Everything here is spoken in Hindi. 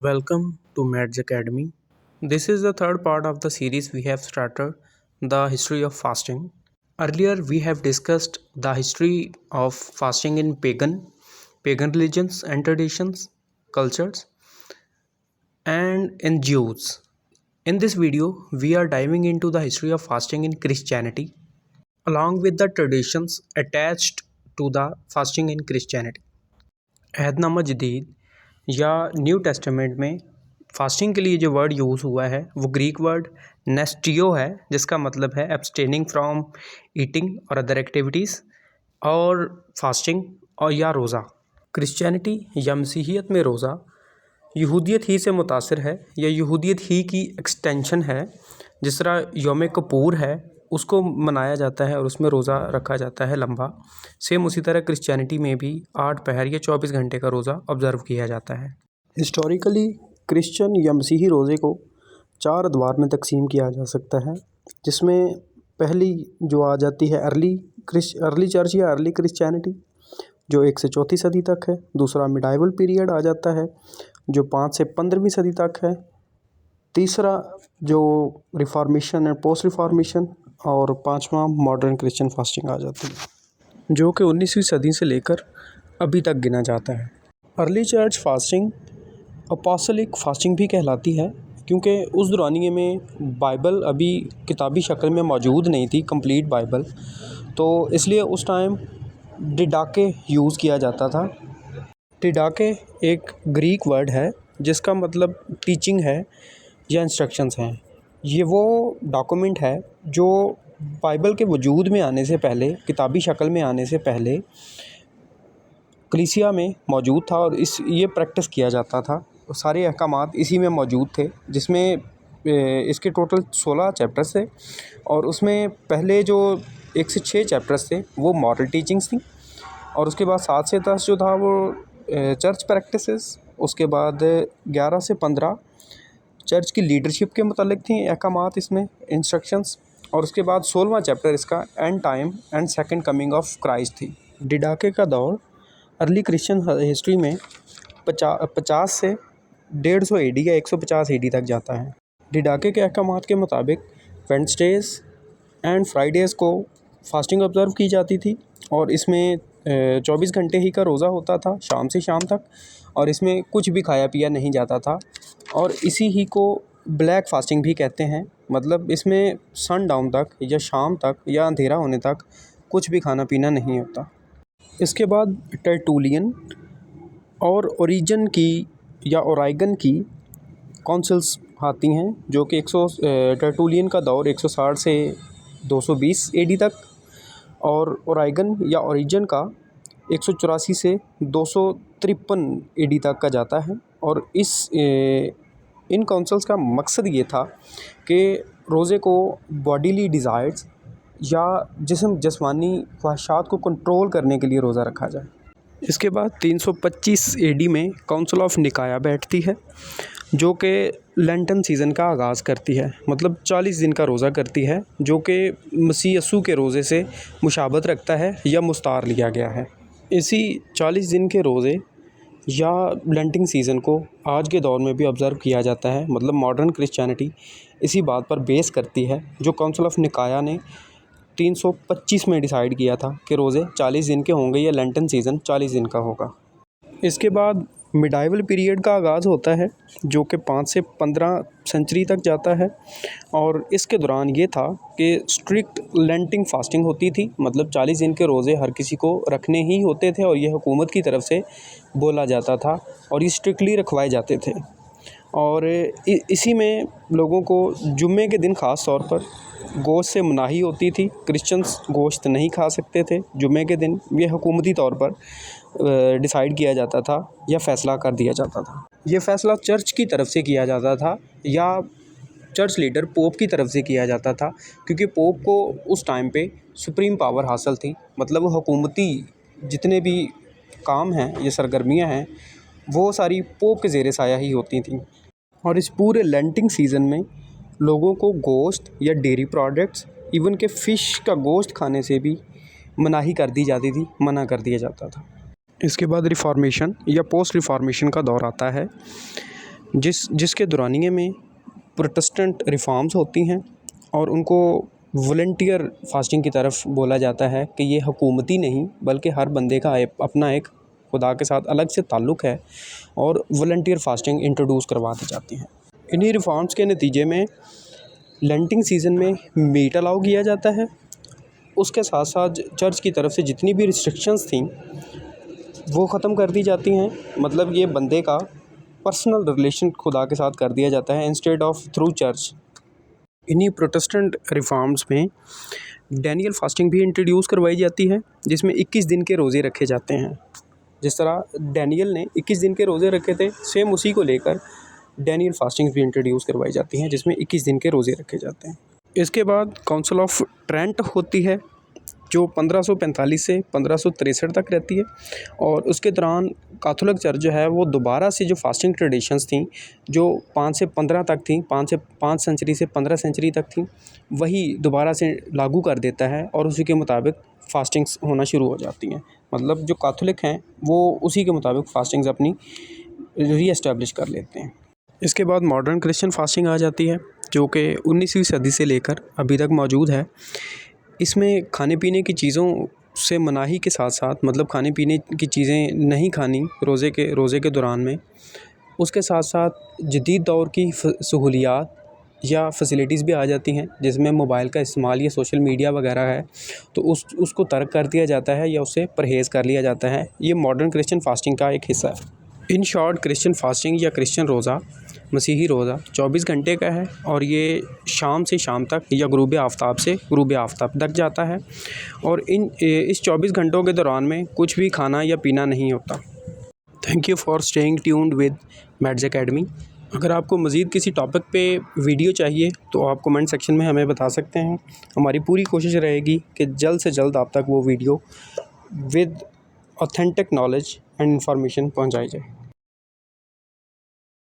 Welcome to Mads Academy. This is the third part of the series we have started, the history of fasting. Earlier, we have discussed the history of fasting in pagan religions and traditions, cultures, and in Jews. In this video, we are diving into the history of fasting in Christianity, along with the traditions attached to the fasting in Christianity. अहदनामा जदीद या न्यू टेस्टामेंट में फास्टिंग के लिए जो वर्ड यूज़ हुआ है वो ग्रीक वर्ड नेस्टियो है, जिसका मतलब है एब्सटेनिंग फ्रॉम ईटिंग और अदर एक्टिविटीज़, और फास्टिंग और या रोज़ा। क्रिश्चियनिटी या मसीहियत में रोज़ा यहूदियत ही से मुतासिर है या यहूदियत ही की एक्सटेंशन है। जिस तरह यौम कपूर है उसको मनाया जाता है और उसमें रोज़ा रखा जाता है लंबा, सेम उसी तरह क्रिश्चियनिटी में भी 8 पहर या 24 घंटे का रोज़ा ऑब्ज़र्व किया जाता है। हिस्टोरिकली क्रिश्चियन या मसीही रोज़े को 4 अदवार में तकसीम किया जा सकता है, जिसमें पहली जो आ जाती है अर्ली चर्च या अर्ली क्रिश्चियनिटी जो 1 से 4वीं सदी तक है। दूसरा मिडाइवल पीरियड आ जाता है जो 5 से 15वीं सदी तक है। तीसरा जो रिफॉर्मेशन है, पोस्ट रिफॉर्मेशन, और 5वां मॉडर्न क्रिश्चियन फास्टिंग आ जाती है जो कि 19वीं सदी से लेकर अभी तक गिना जाता है। अर्ली चर्च फास्टिंग अपोस्टलिक फास्टिंग भी कहलाती है, क्योंकि उस दौरानिए में बाइबल अभी किताबी शक्ल में मौजूद नहीं थी, कंप्लीट बाइबल, तो इसलिए उस टाइम डिडाके यूज़ किया जाता था। डिडाके एक ग्रीक वर्ड है जिसका मतलब टीचिंग है या इंस्ट्रक्शंस हैं। ये वो डॉक्यूमेंट है जो बाइबल के वजूद में आने से पहले, किताबी शक्ल में आने से पहले कलीसिया में मौजूद था और ये प्रैक्टिस किया जाता था। सारे अहकामात इसी में मौजूद थे, जिसमें इसके टोटल 16 चैप्टर्स थे और उसमें पहले जो 1 से 6 चैप्टर्स थे वो मॉरल टीचिंग्स थी, और उसके बाद 7 से 10 जो था वो चर्च प्रैक्टिसेस, उसके बाद 11 से 15 चर्च की लीडरशिप के मतलब थी अहकामात, इसमें इंस्ट्रक्शंस, और उसके बाद 16वां चैप्टर इसका and time and second coming of Christ थी। डिडाके का दौर अर्ली क्रिश्चियन हिस्ट्री में 50 से 150 एडी या 150 एडी तक जाता है। डिडाके के अहकामात के मुताबिक वेडनेसडेज एंड फ्राइडेज़ को फास्टिंग ऑब्ज़र्व की जाती थी, और इसमें 24 घंटे ही का रोज़ा होता था शाम से शाम तक, और इसमें कुछ भी खाया पिया नहीं जाता था, और इसी ही को ब्लैक फास्टिंग भी कहते हैं। मतलब इसमें सन डाउन तक या शाम तक या अंधेरा होने तक कुछ भी खाना पीना नहीं होता। इसके बाद टर्टुलियन और ओरिजन की या ओराइगन की काउंसिल्स आती हैं, जो कि टर्टुलियन का दौर 160 से 220 एडी तक, और ओराइगन या ओरिजन का 184 से 253 एडी तक का जाता है। और इन काउंसिल्स का मकसद ये था कि रोज़े को बॉडीली डिज़ायर्स या जिस्मानी ख्वाहिशात को कंट्रोल करने के लिए रोज़ा रखा जाए। इसके बाद 325 एडी में काउंसिल ऑफ निकाया बैठती है, जो कि लेंटन सीज़न का आगाज़ करती है, मतलब 40 दिन का रोज़ा करती है, जो कि मसीह यसू के रोज़े से मुशाबत रखता है या मुस्तार लिया गया है। इसी 40 दिन के रोज़े या लेंटिंग सीज़न को आज के दौर में भी ऑब्ज़र्व किया जाता है। मतलब मॉडर्न क्रिश्चियनिटी इसी बात पर बेस करती है, जो काउंसिल ऑफ निकाया ने 325 में डिसाइड किया था कि रोज़े 40 दिन के होंगे या लेंटन सीज़न 40 दिन का होगा। इसके बाद मिडाइवल पीरियड का आगाज़ होता है, जो कि 5 से 15 सेंचुरी तक जाता है, और इसके दौरान ये था कि स्ट्रिक्ट लेंटिंग फास्टिंग होती थी। मतलब 40 दिन के रोज़े हर किसी को रखने ही होते थे, और ये हुकूमत की तरफ से बोला जाता था और ये स्ट्रिक्टली रखवाए जाते थे। और इसी में लोगों को जुम्मे के दिन ख़ास तौर पर गोश्त से मनाही होती थी। क्रिश्चियंस गोश्त नहीं खा सकते थे जुम्मे के दिन। ये हुकूमती तौर पर डिसाइड किया जाता था या फ़ैसला कर दिया जाता था। ये फ़ैसला चर्च की तरफ से किया जाता था या चर्च लीडर पोप की तरफ से किया जाता था, क्योंकि पोप को उस टाइम पे सुप्रीम पावर हासिल थी। मतलब हुकूमती जितने भी काम हैं या सरगर्मियाँ हैं वो सारी पोप के ज़ेरे साया ही होती थी। और इस पूरे लेंटिंग सीज़न में लोगों को गोश्त या डेयरी प्रोडक्ट्स, इवन के फ़िश का गोश्त खाने से भी मनाही कर दी जाती थी, मना कर दिया जाता था। इसके बाद रिफॉर्मेशन या पोस्ट रिफॉर्मेशन का दौर आता है। जिसके दौरानिए में प्रोटेस्टेंट रिफॉर्म्स होती हैं और उनको वॉलंटियर फास्टिंग की तरफ बोला जाता है कि ये हुकूमती नहीं बल्कि हर बंदे का अपना एक खुदा के साथ अलग से ताल्लुक़ है और वॉलंटियर फास्टिंग इंट्रोड्यूस करवा दी जाती हैं। इन्हीं रिफॉर्म्स के नतीजे में लेंटिंग सीज़न में मीट अलाउ किया जाता है। उसके साथ साथ चर्च की तरफ से जितनी भी रिस्ट्रिक्शंस थी वो ख़त्म कर दी जाती हैं। मतलब ये बंदे का पर्सनल रिलेशन खुदा के साथ कर दिया जाता है इंस्टेड ऑफ थ्रू चर्च। इन्हीं प्रोटेस्टेंट रिफॉर्म्स में डैनियल फास्टिंग भी इंट्रोड्यूस करवाई जाती है जिसमें 21 दिन के रोज़े रखे जाते हैं। जिस तरह डैनियल ने 21 दिन के रोज़े रखे थे, सेम उसी को लेकर डैनियल फास्टिंग भी इंट्रोड्यूस करवाई जाती हैं जिसमें 21 दिन के रोज़े रखे जाते हैं। इसके बाद काउंसिल ऑफ ट्रेंट होती है जो 1545 से 1563 तक रहती है और उसके दौरान कैथोलिक चर्च जो है वो दोबारा से जो फास्टिंग ट्रेडिशंस थी जो 5 से 15 तक थी, 5 सेंचुरी से 15 सेंचुरी तक थी, वही दोबारा से लागू कर देता है और उसी के मुताबिक फास्टिंग्स होना शुरू हो जाती हैं। मतलब जो कैथोलिक हैं वो उसी के मुताबिक फास्टिंग्स अपनी रीएस्टैब्लिश कर लेते हैं। इसके बाद मॉडर्न क्रिश्चियन फास्टिंग आ जाती है जो कि 19वीं सदी से लेकर अभी तक मौजूद है। इसमें खाने पीने की चीज़ों से मनाही के साथ साथ मतलब खाने पीने की चीज़ें नहीं खानी रोज़े के दौरान में, उसके साथ साथ जदीद दौर की सहूलियात या फैसिलिटीज़ भी आ जाती हैं जिसमें मोबाइल का इस्तेमाल या सोशल मीडिया वगैरह है तो उसको तर्क कर दिया जाता है या उससे परहेज़ कर लिया जाता है। ये मॉडर्न क्रिश्चियन फास्टिंग का एक हिस्सा है। इन शॉर्ट क्रिश्चियन फास्टिंग या क्रिश्चियन रोज़ा मसीही रोज़ा 24 घंटे का है और ये शाम से शाम तक या गुरूब आफ्ताब से गुरूब आफ्ताब तक जाता है और इस 24 घंटों के दौरान में कुछ भी खाना या पीना नहीं होता। Thank you for staying tuned with Mads academy. अगर आपको मज़ीद किसी टॉपिक पे वीडियो चाहिए तो आप कमेंट सेक्शन में हमें बता सकते हैं। हमारी पूरी कोशिश रहेगी कि जल्द से जल्द आप तक वो video with authentic knowledge and information पहुँचाई जाए।